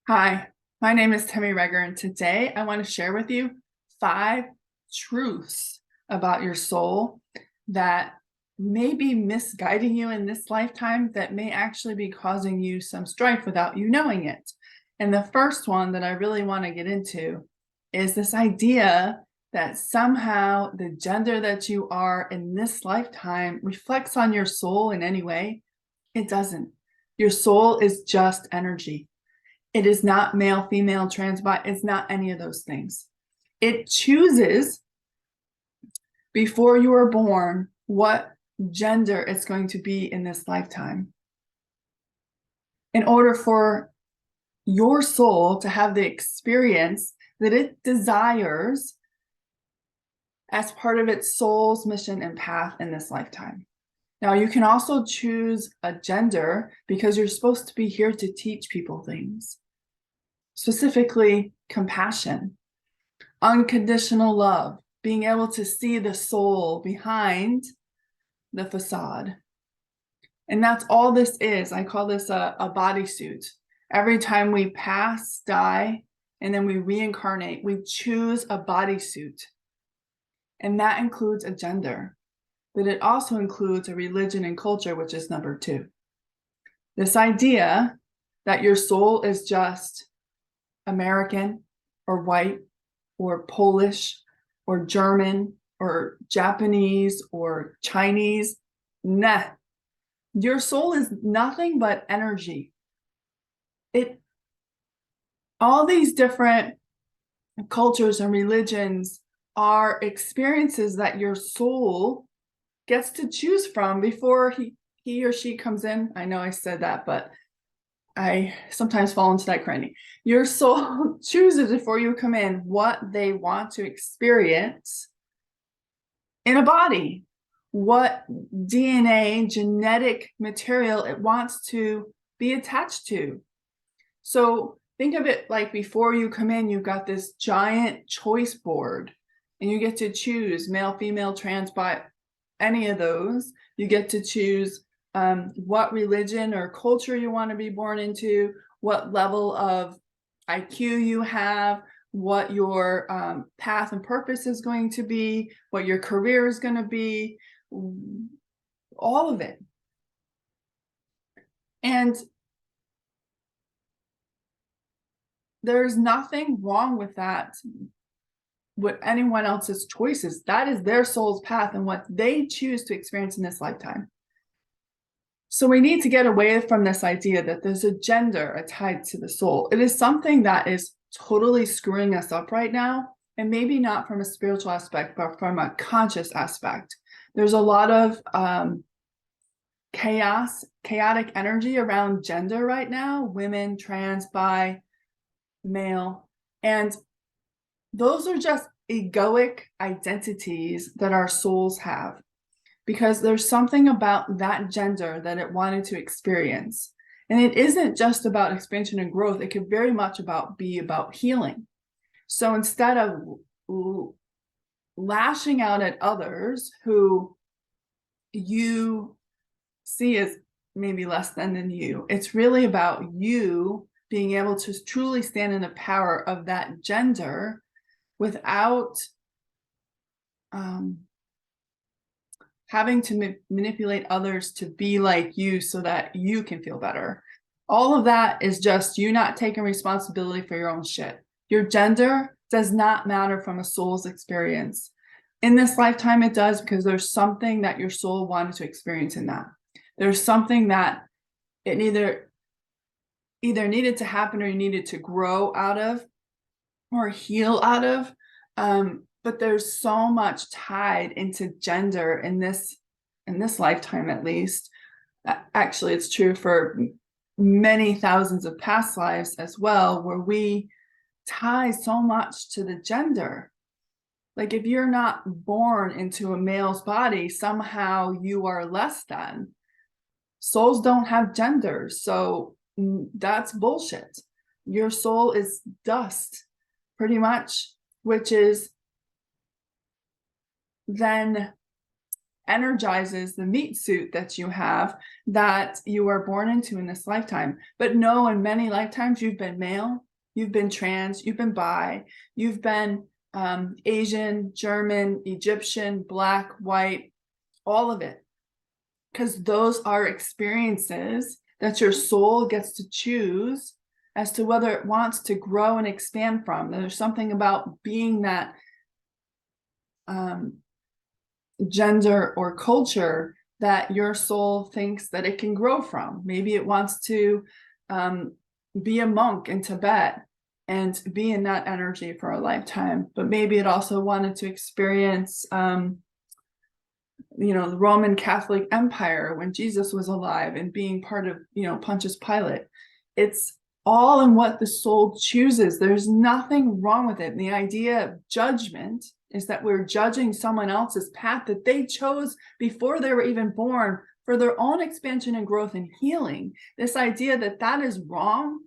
Hi, my name is Tammy Reger, and today I want to share with you 5 truths about your soul that may be misguiding you in this lifetime, that may actually be causing you some strife without you knowing it. And the first one that I really want to get into is this idea that somehow the gender that you are in this lifetime reflects on your soul in any way. It doesn't. Your soul is just energy. It is not male, female, trans, bi. It's not any of those things. It chooses before you are born what gender it's going to be in this lifetime. In order for your soul to have the experience that it desires as part of its soul's mission and path in this lifetime. Now, you can also choose a gender because you're supposed to be here to teach people things, specifically compassion, unconditional love, being able to see the soul behind the facade. And that's all this is. I call this a bodysuit. Every time we pass, die, and then we reincarnate, we choose a bodysuit. And that includes a gender, but it also includes a religion and culture, which is number 2. This idea that your soul is just American or white or Polish or German or Japanese or Chinese. Nah. Your soul is nothing but energy. All these different cultures and religions are experiences that your soul gets to choose from before he or she comes in. I know I said that, but I sometimes fall into that cranny. Your soul chooses before you come in what they want to experience in a body, what DNA, genetic material it wants to be attached to. So think of it like before you come in, you've got this giant choice board, and you get to choose male, female, trans, bi, any of those. You get to choose what religion or culture you want to be born into, what level of IQ you have, what your path and purpose is going to be, what your career is going to be, all of it. And there's nothing wrong with that, with anyone else's choices. That is their soul's path and what they choose to experience in this lifetime. So we need to get away from this idea that there's a gender tied to the soul. It is something that is totally screwing us up right now, and maybe not from a spiritual aspect, but from a conscious aspect. There's a lot of chaotic energy around gender right now, women, trans, bi, male, and those are just egoic identities that our souls have, because there's something about that gender that it wanted to experience. And it isn't just about expansion and growth. It could very much be about healing. So instead of lashing out at others who you see as maybe less than you, it's really about you being able to truly stand in the power of that gender without having to manipulate others to be like you so that you can feel better. All of that is just you not taking responsibility for your own shit. Your gender does not matter from a soul's experience. In this lifetime, it does, because there's something that your soul wanted to experience in that. There's something that it either needed to happen or you needed to grow out of or heal out of. But there's so much tied into gender in this lifetime, at least. Actually, it's true for many thousands of past lives as well, where we tie so much to the gender. Like if you're not born into a male's body, somehow you are less than. Souls don't have genders, so that's bullshit. Your soul is dust, pretty much, which is then energizes the meat suit that you have, that you are born into in this lifetime. But no, in many lifetimes, you've been male, you've been trans, you've been bi, you've been Asian, German, Egyptian, Black, white, all of it. Because those are experiences that your soul gets to choose as to whether it wants to grow and expand from. There's something about being that gender or culture that your soul thinks that it can grow from. Maybe it wants to be a monk in Tibet and be in that energy for a lifetime, but maybe it also wanted to experience the Roman Catholic Empire when Jesus was alive and being part of, Pontius Pilate. It's all in what the soul chooses. There's nothing wrong with it. And the idea of judgment is that we're judging someone else's path that they chose before they were even born for their own expansion and growth and healing. This idea that that is wrong,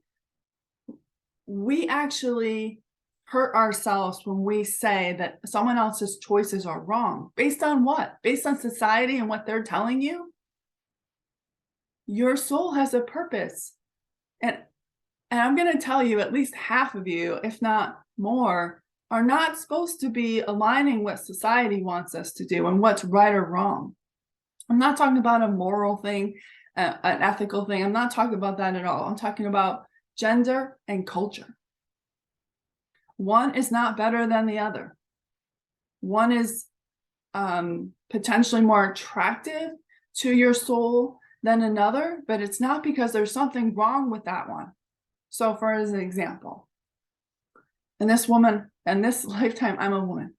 we actually hurt ourselves when we say that someone else's choices are wrong. Based on what? Based on society and what they're telling you? Your soul has a purpose. And I'm going to tell you, at least half of you, if not more, are not supposed to be aligning what society wants us to do and what's right or wrong. I'm not talking about a moral thing, an ethical thing. I'm not talking about that at all. I'm talking about gender and culture. One is not better than the other. One is potentially more attractive to your soul than another, but it's not because there's something wrong with that one. So for as an example, in this lifetime, I'm a woman.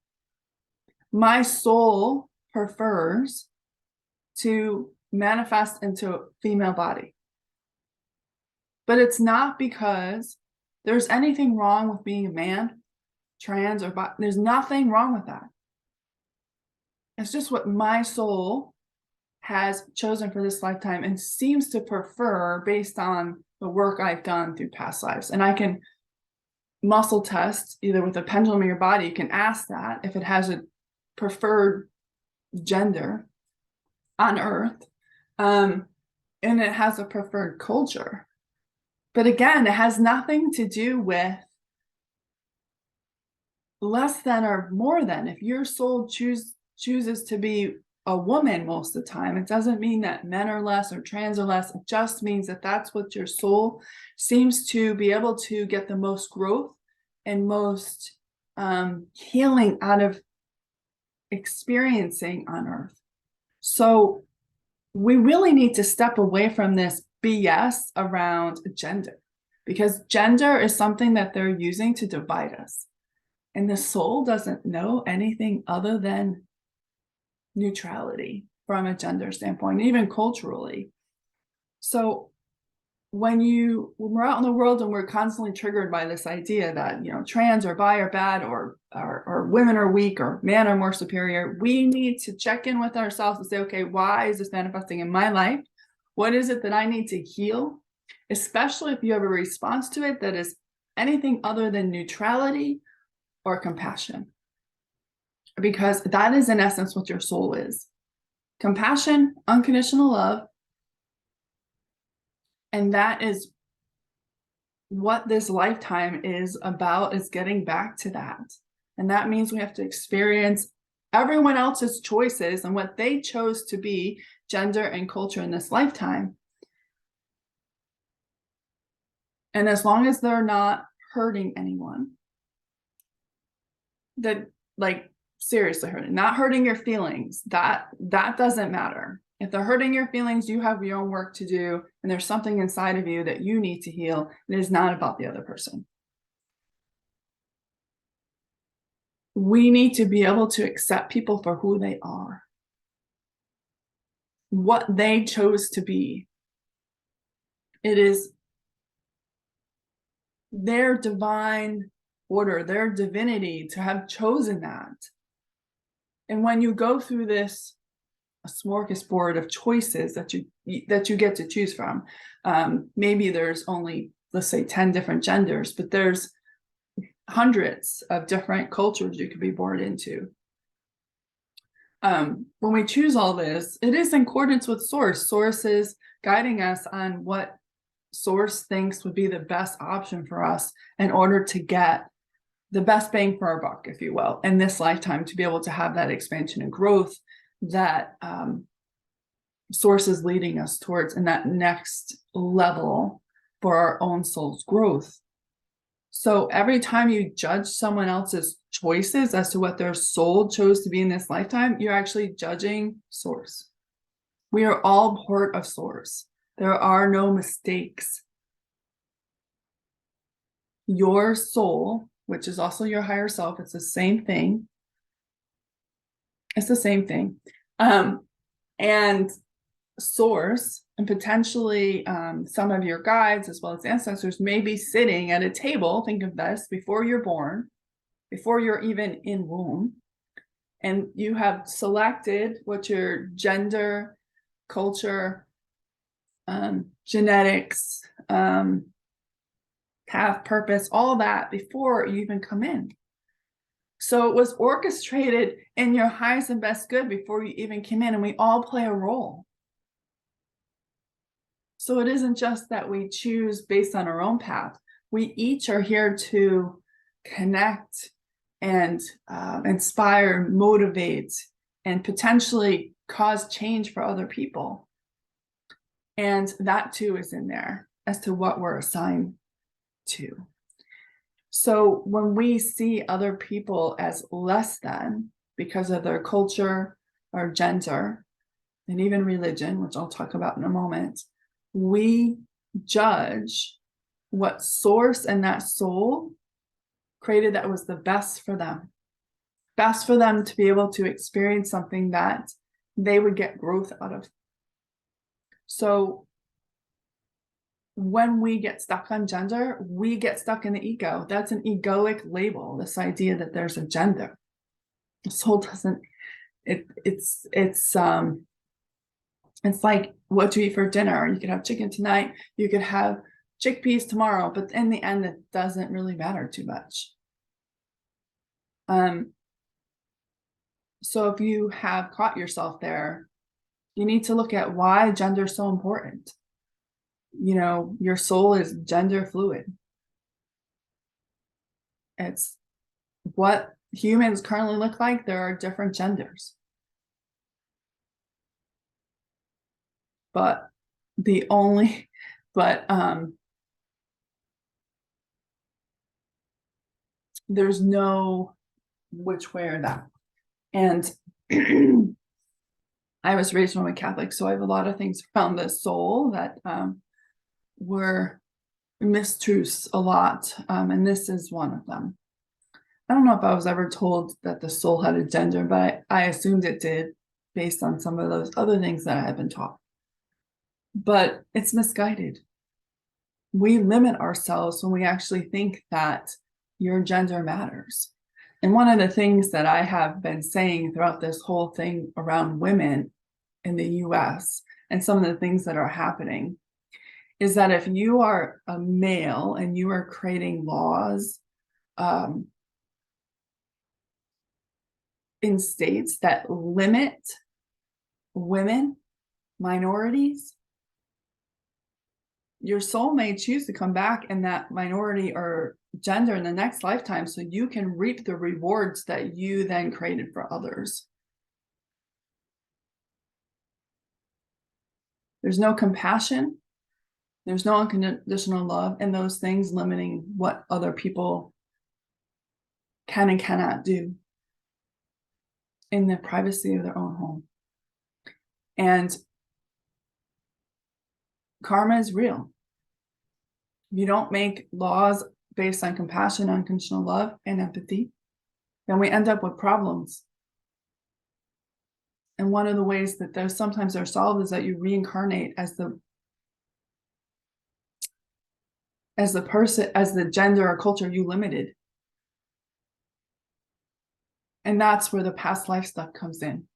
My soul prefers to manifest into a female body. But it's not because there's anything wrong with being a man, trans, or bi. There's nothing wrong with that. It's just what my soul has chosen for this lifetime and seems to prefer based on the work I've done through past lives. And I can muscle test either with a pendulum in your body. You can ask that if it has a preferred gender on Earth, and it has a preferred culture. But again, it has nothing to do with less than or more than. If your soul chooses to be a woman most of the time, it doesn't mean that men are less or trans are less. It just means that that's what your soul seems to be able to get the most growth and most healing out of experiencing on Earth. So we really need to step away from this BS around gender, because gender is something that they're using to divide us. And the soul doesn't know anything other than neutrality from a gender standpoint, even culturally. So when we're out in the world and we're constantly triggered by this idea that, trans or bi are bad, or women are weak, or men are more superior, we need to check in with ourselves and say, okay, why is this manifesting in my life? What is it that I need to heal? Especially if you have a response to it that is anything other than neutrality or compassion. Because that is in essence what your soul is. Compassion, unconditional love. And that is what this lifetime is about, is getting back to that. And that means we have to experience everyone else's choices and what they chose to be, gender and culture, in this lifetime. And as long as they're not hurting anyone, that, like, seriously hurting, not hurting your feelings, that doesn't matter. If they're hurting your feelings, you have your own work to do, and there's something inside of you that you need to heal. It is not about the other person. We need to be able to accept people for who they are, what they chose to be. It is their divine order, their divinity to have chosen that. And when you go through this a smorgasbord of choices that you get to choose from, maybe there's only, let's say, 10 different genders, but there's hundreds of different cultures you could be born into. when we choose all this, it is in accordance with source. Source is guiding us on what source thinks would be the best option for us in order to get the best bang for our buck, if you will, in this lifetime, to be able to have that expansion and growth that source is leading us towards in that next level for our own soul's growth. So every time you judge someone else's choices as to what their soul chose to be in this lifetime, you're actually judging source. We are all part of source. There are no mistakes. Your soul, which is also your higher self, it's the same thing. It's the same thing. And source, and potentially some of your guides as well as ancestors may be sitting at a table. Think of this: before you're born, before you're even in womb, and you have selected what your gender, culture, genetics, path, purpose, all that before you even come in. So it was orchestrated in your highest and best good before you even came in, and we all play a role. So it isn't just that we choose based on our own path. We each are here to connect and inspire, motivate, and potentially cause change for other people. And that too is in there as to what we're assigned to. So when we see other people as less than because of their culture or gender, and even religion, which I'll talk about in a moment, we judge what source and that soul created that was the best for them to be able to experience something that they would get growth out of. So when we get stuck on gender, we get stuck in the ego. That's an egoic label, this idea that there's a gender. The soul doesn't, it's like, what do you eat for dinner? You could have chicken tonight, you could have chickpeas tomorrow, but in the end, it doesn't really matter too much. So if you have caught yourself there, you need to look at why gender is so important. You know, your soul is gender fluid. It's what humans currently look like. There are different genders. But there's no which way or that. And I was raised Roman Catholic, so I have a lot of things around the soul that were mistruths a lot, and this is one of them. I don't know if I was ever told that the soul had a gender, but I assumed it did based on some of those other things that I had been taught. But it's misguided. We limit ourselves when we actually think that your gender matters. And one of the things that I have been saying throughout this whole thing around women in the US and some of the things that are happening is that if you are a male and you are creating laws in states that limit women, minorities, your soul may choose to come back in that minority or gender in the next lifetime so you can reap the rewards that you then created for others. There's no compassion. There's no unconditional love, and those things limiting what other people can and cannot do in the privacy of their own home. And karma is real. If you don't make laws based on compassion, unconditional love, and empathy, then we end up with problems. And one of the ways that those sometimes are solved is that you reincarnate as the person, as the gender or culture you limited. And that's where the past life stuff comes in.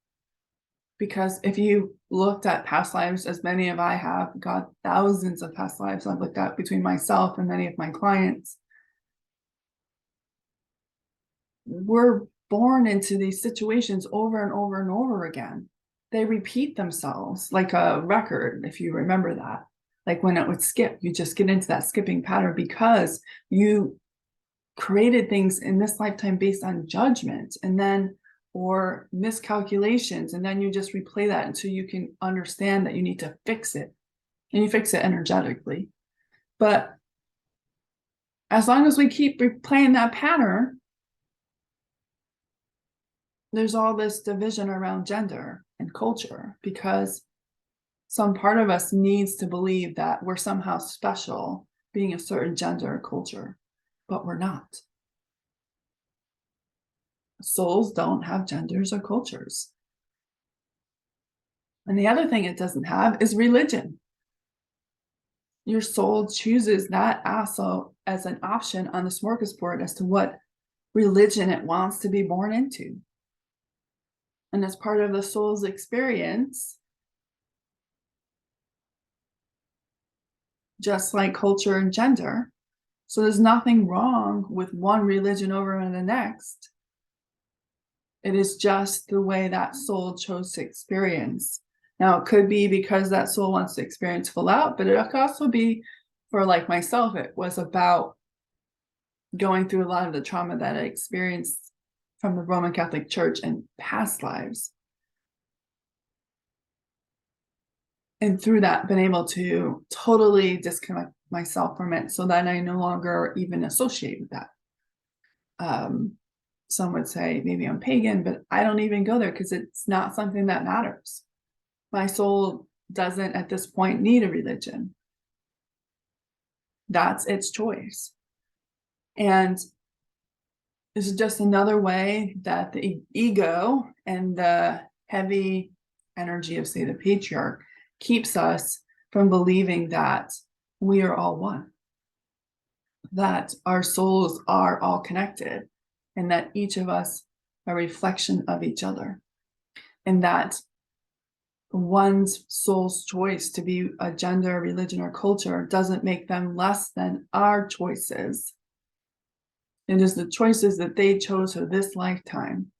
Because if you looked at past lives, as many of I have, God, thousands of past lives I've looked at between myself and many of my clients, we're born into these situations over and over and over again. They repeat themselves like a record, if you remember that. Like when it would skip, you just get into that skipping pattern because you created things in this lifetime based on judgment and then or miscalculations, and then you just replay that until you can understand that you need to fix it, and you fix it energetically. But as long as we keep replaying that pattern, there's all this division around gender and culture because some part of us needs to believe that we're somehow special being a certain gender or culture, but we're not. Souls don't have genders or cultures. And the other thing it doesn't have is religion. Your soul chooses that also as an option on the smorgasbord as to what religion it wants to be born into. And as part of the soul's experience, just like culture and gender. So there's nothing wrong with one religion over the next. It is just the way that soul chose to experience. Now, it could be because that soul wants to experience full out, but it could also be for like myself, it was about going through a lot of the trauma that I experienced from the Roman Catholic Church and past lives. And through that, been able to totally disconnect myself from it so that I no longer even associate with that. Some would say maybe I'm pagan, but I don't even go there because it's not something that matters. My soul doesn't at this point need a religion. That's its choice. And this is just another way that the ego and the heavy energy of, say, the patriarch keeps us from believing that we are all one, that our souls are all connected, and that each of us are a reflection of each other, and that one's soul's choice to be a gender, religion, or culture doesn't make them less than our choices. It is the choices that they chose for this lifetime.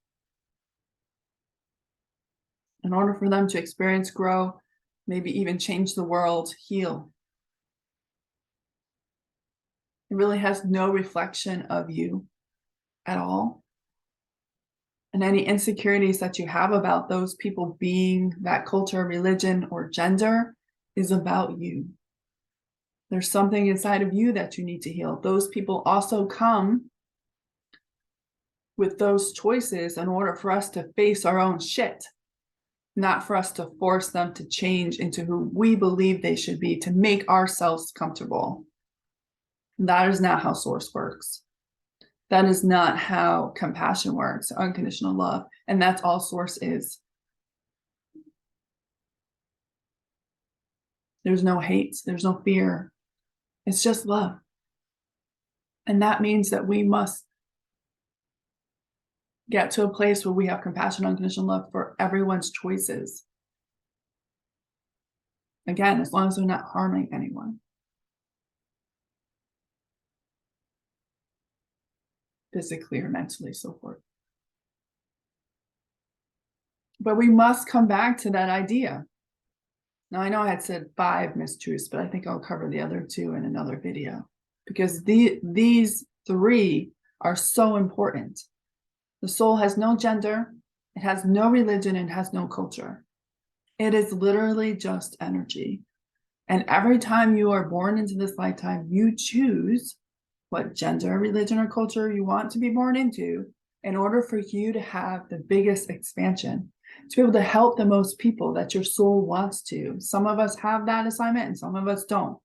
In order for them to experience, grow, maybe even change the world, heal. It really has no reflection of you at all. And any insecurities that you have about those people being that culture, religion, or gender is about you. There's something inside of you that you need to heal. Those people also come with those choices in order for us to face our own shit, not for us to force them to change into who we believe they should be to make ourselves comfortable. That is not how Source works. That is not how compassion works, unconditional love. And that's all Source is. There's no hate, there's no fear. It's just love. And that means that we must get to a place where we have compassion, unconditional love for everyone's choices. Again, as long as they're not harming anyone. Physically or mentally, so forth. But we must come back to that idea. Now, I know I had said 5 mistruths, but I think I'll cover the other 2 in another video because these 3 are so important. The soul has no gender, it has no religion, and has no culture. It is literally just energy. And every time you are born into this lifetime, you choose what gender, religion, or culture you want to be born into in order for you to have the biggest expansion, to be able to help the most people that your soul wants to. Some of us have that assignment and some of us don't.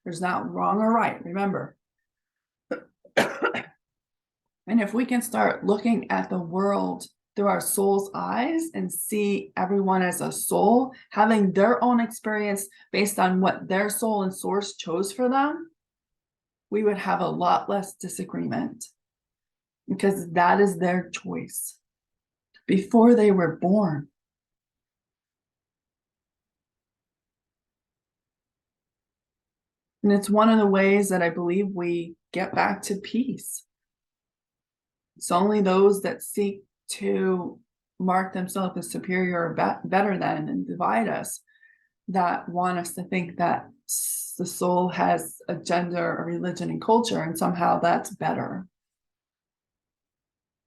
There's not wrong or right, remember. And if we can start looking at the world through our soul's eyes and see everyone as a soul, having their own experience based on what their soul and Source chose for them, we would have a lot less disagreement because that is their choice before they were born. And it's one of the ways that I believe we get back to peace. It's only those that seek to mark themselves as superior or better than and divide us, that want us to think that the soul has a gender, a religion, and culture, and somehow that's better.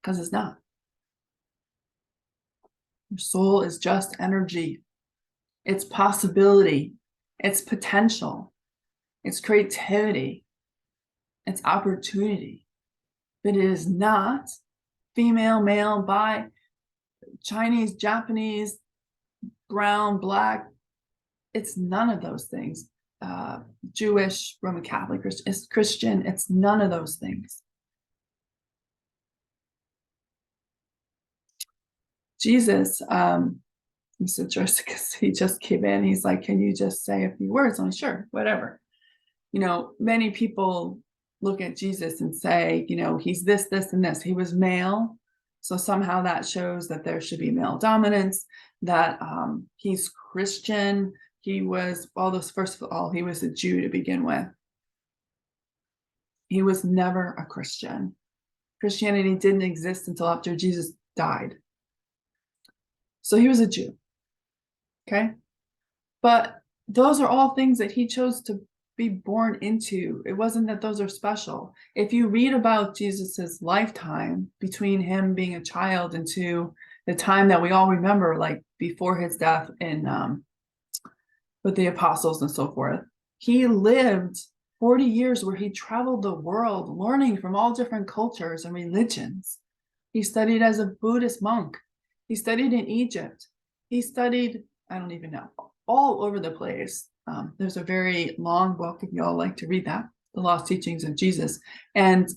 Because it's not. Your soul is just energy. It's possibility. It's potential. It's creativity. It's opportunity. But it is not female, male, bi, Chinese, Japanese, brown, black. It's none of those things. Jewish, Roman Catholic, Christian. It's none of those things. Jesus, it's interesting because he just came in. He's like, can you just say a few words? I'm like, sure, whatever. You know, many people look at Jesus and say, you know, he's this, this, and this. He was male. So somehow that shows that there should be male dominance, that he's Christian. He was, first of all, he was a Jew to begin with. He was never a Christian. Christianity didn't exist until after Jesus died. So he was a Jew. Okay. But those are all things that he chose to be born into. It wasn't that those are special. If you read about Jesus's lifetime between him being a child and to the time that we all remember, like before his death in with the apostles and so forth, he lived 40 years where he traveled the world learning from all different cultures and religions. He studied as a Buddhist monk. He studied in Egypt. He studied, I don't even know, all over the place. There's a very long book, if you all like to read that, The Lost Teachings of Jesus. And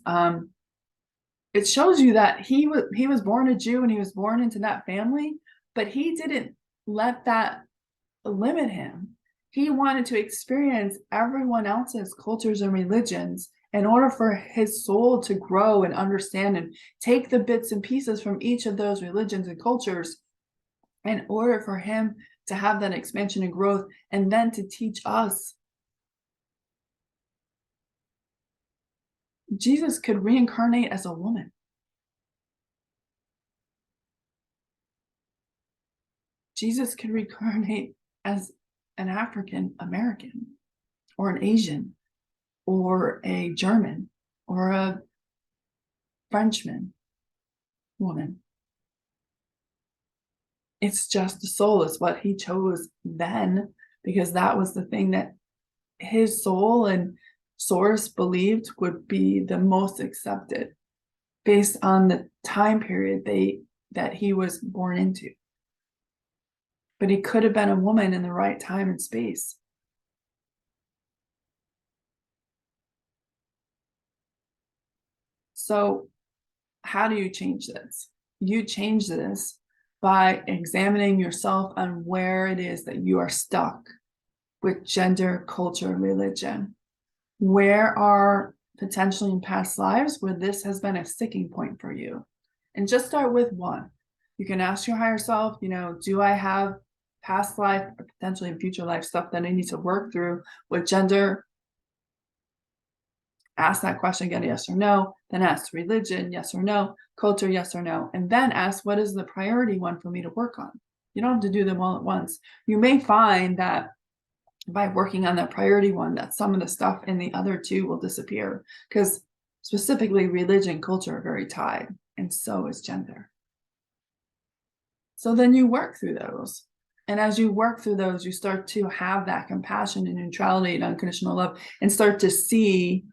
it shows you that he was born a Jew and he was born into that family, but he didn't let that limit him. He wanted to experience everyone else's cultures and religions in order for his soul to grow and understand and take the bits and pieces from each of those religions and cultures in order for him to have that expansion and growth, and then to teach us. Jesus could reincarnate as a woman. Jesus could reincarnate as an African American or an Asian or a German or a Frenchman woman. It's just the soul is what he chose then, because that was the thing that his soul and source believed would be the most accepted based on the time period that he was born into. But he could have been a woman in the right time and space. So how do you change this? You change this by examining yourself on where it is that you are stuck with gender, culture, and religion. Where are potentially in past lives where this has been a sticking point for you? And just start with one. You can ask your higher self, you know, do I have past life or potentially future life stuff that I need to work through with gender? Ask that question, get a yes or no, then ask religion, yes or no, culture, yes or no, and then ask what is the priority one for me to work on. You don't have to do them all at once. You may find that by working on that priority one, that some of the stuff in the other two will disappear, because specifically religion, culture are very tied, and so is gender. So then you work through those. And as you work through those, you start to have that compassion and neutrality and unconditional love, and start to see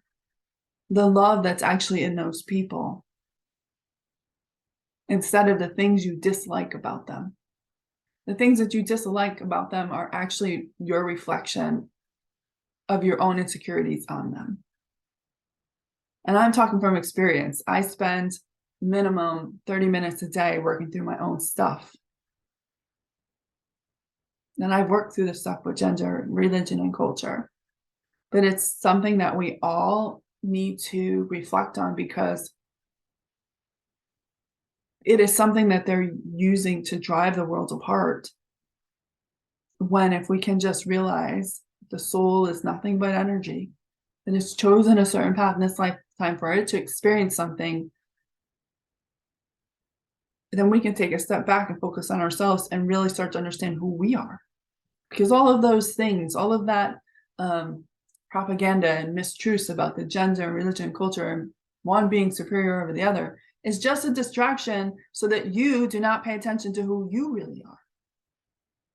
the love that's actually in those people instead of the things you dislike about them. The things that you dislike about them are actually your reflection of your own insecurities on them. And I'm talking from experience. I spend minimum 30 minutes a day working through my own stuff. And I've worked through the stuff with gender, religion, and culture. But it's something that we all need to reflect on, because it is something that they're using to drive the world apart. When if we can just realize the soul is nothing but energy, that it's chosen a certain path in this lifetime for it to experience something then we can take a step back and focus on ourselves and really start to understand who we are. Because all of those things, all of that propaganda and mistruths about the gender, religion, culture, and one being superior over the other is just a distraction so that you do not pay attention to who you really are.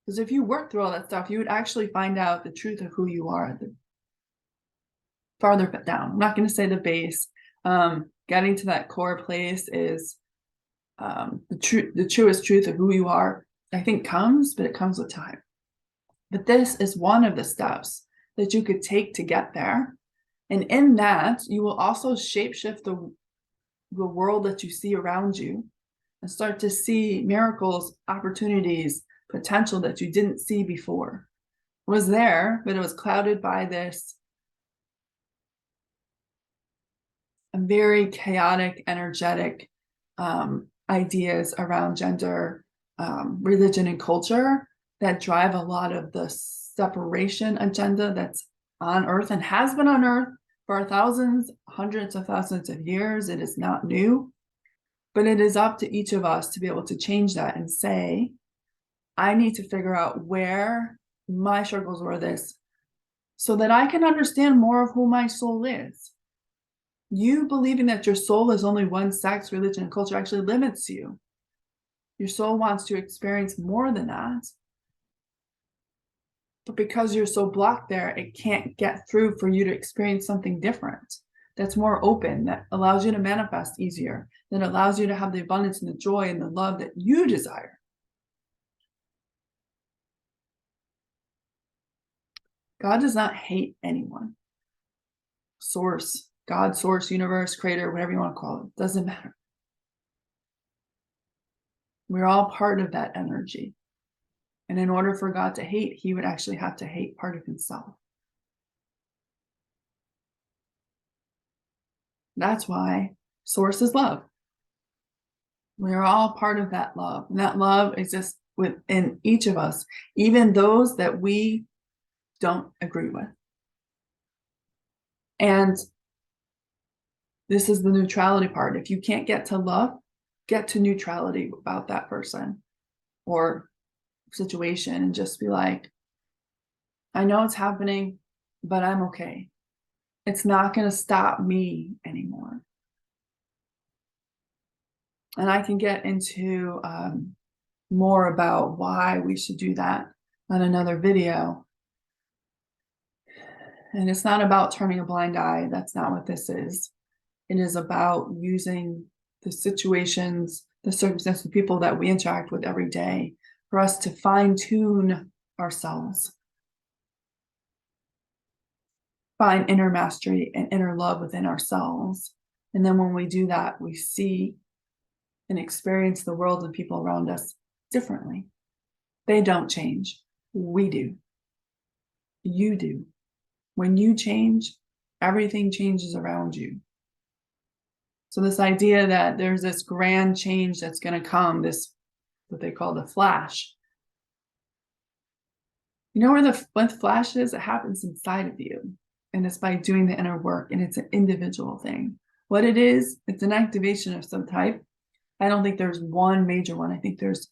Because if you work through all that stuff, you would actually find out the truth of who you are at the farther down. I'm not going to say the base. Getting to that core place is the truest truth of who you are, I think comes, but it comes with time. But this is one of the steps that you could take to get there. And in that, you will also shapeshift the world that you see around you and start to see miracles, opportunities, potential that you didn't see before. It was there, but it was clouded by this very chaotic, energetic ideas around gender, religion, and culture that drive a lot of the separation agenda that's on Earth and has been on Earth for thousands, hundreds of thousands of years. It is not new, but it is up to each of us to be able to change that and say, I need to figure out where my struggles were this so that I can understand more of who my soul is. You believing that your soul is only one sex, religion, and culture actually limits you. Your soul wants to experience more than that. But because you're so blocked there, it can't get through for you to experience something different that's more open, that allows you to manifest easier, that allows you to have the abundance and the joy and the love that you desire. God does not hate anyone. Source, God, source, universe, creator, whatever you want to call it, doesn't matter. We're all part of that energy. And in order for God to hate, he would actually have to hate part of himself. That's why source is love. We are all part of that love. And that love exists within each of us, even those that we don't agree with. And this is the neutrality part. If you can't get to love, get to neutrality about that person or situation and just be like, I know it's happening, but I'm okay. It's not going to stop me anymore. And I can get into more about why we should do that on another video. And it's not about turning a blind eye. That's not what this is. It is about using the situations, the circumstances, the people that we interact with every day for us to fine-tune ourselves. Find inner mastery and inner love within ourselves. And then when we do that, we see and experience the world and people around us differently. They don't change. We do. You do. When you change, everything changes around you. So this idea that there's this grand change that's going to come, this what they call the flash. You know where the flash is? It happens inside of you. And it's by doing the inner work, and it's an individual thing. What it is, it's an activation of some type. I don't think there's one major one. I think there's,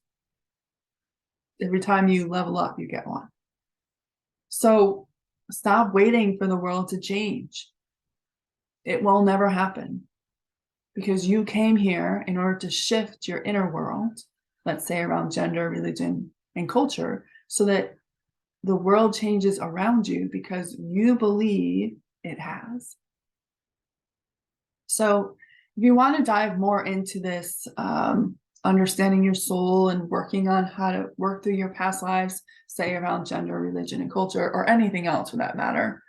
every time you level up, you get one. So stop waiting for the world to change. It will never happen because you came here in order to shift your inner world, let's say around gender, religion, and culture, so that the world changes around you because you believe it has. So if you want to dive more into this, understanding your soul and working on how to work through your past lives, say around gender, religion, and culture, or anything else for that matter,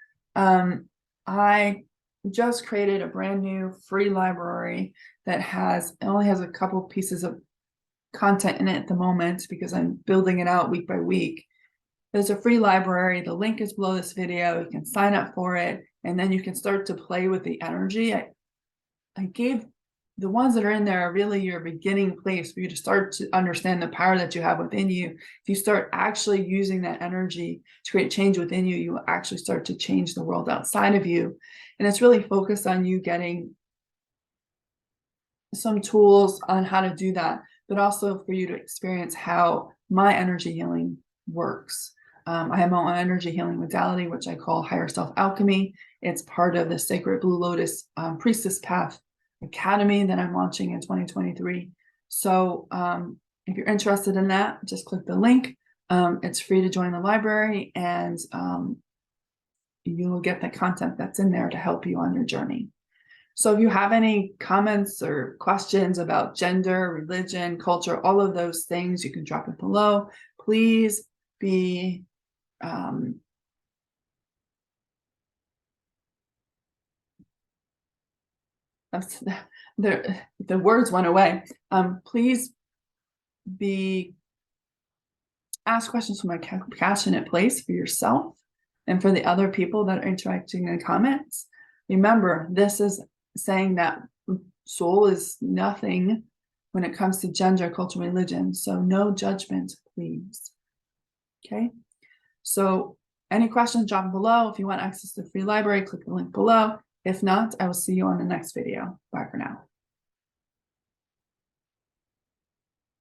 I just created a brand new free library that only has a couple pieces of content in it at the moment because I'm building it out week by week. There's a free library. The link is below this video. You can sign up for it, and then you can start to play with the energy. I gave the ones that are in there are really your beginning place for you to start to understand the power that you have within you. If you start actually using that energy to create change within you, you will actually start to change the world outside of you. And it's really focused on you getting some tools on how to do that. but also for you to experience how my energy healing works. I have my own energy healing modality, which I call Higher Self Alchemy. It's part of the Sacred Blue Lotus Priestess Path Academy that I'm launching in 2023. So if you're interested in that, just click the link. It's free to join the library, and you'll get the content that's in there to help you on your journey. So if you have any comments or questions about gender, religion, culture, all of those things, you can drop it below. Please be the words went away. Please ask questions from a compassionate place for yourself and for the other people that are interacting in the comments. Remember, this is saying that soul is nothing when it comes to gender, culture, religion. So no judgment, please. Okay. So any questions, drop them below. If you want access to the free library, click the link below. If not, I will see you on the next video. Bye for now.